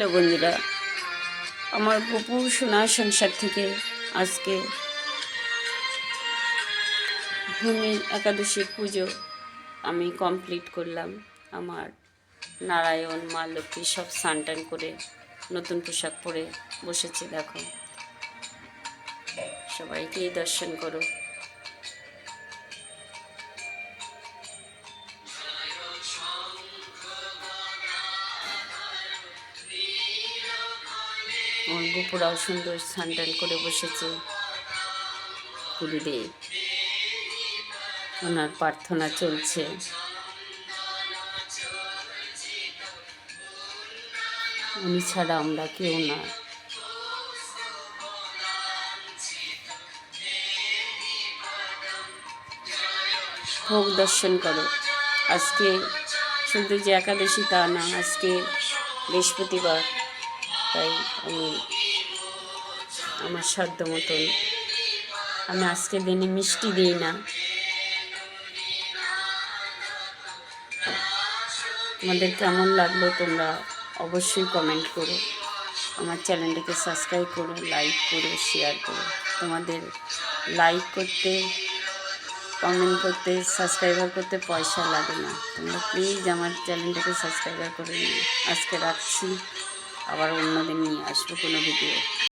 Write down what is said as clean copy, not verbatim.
Hello বন্ধুরা, আমার গপু সোনা সংসার থেকে আজকে ভূমি একাদশী পুজো আমি কমপ্লিট করলাম। আমার নারায়ণ মা লক্ষ্মী সব স্নান টান করে নতুন পোশাক পরে বসেছে। দেখো, সবাইকেই দর্শন করো। আমার গোপুরাও সুন্দর স্নান টান করে বসেছে। গুরুদেব, ওনার প্রার্থনা চলছে। উনি ছাড়া আমরা কেউ না। ভোগ দর্শন করো। আজকে শুধু যে একাদশী তা না, আজকে বৃহস্পতিবার, তাই আমি আমার সাধ্য মতন আমি আজকে দিনে মিষ্টি দিই না। তোমাদের কেমন লাগলো তোমরা অবশ্যই কমেন্ট করো। আমার চ্যানেলটাকে সাবস্ক্রাইব করো, লাইক করো, শেয়ার করো। তোমাদের লাইক করতে, কমেন্ট করতে, সাবস্ক্রাইবার করতে পয়সা লাগে না। তোমরা প্লিজ আমার চ্যানেলটাকে সাবস্ক্রাইবার করে নিও। আজকে রাখছি, আবার অন্যদিন নিয়ে আসবো কোনো ভিডিও।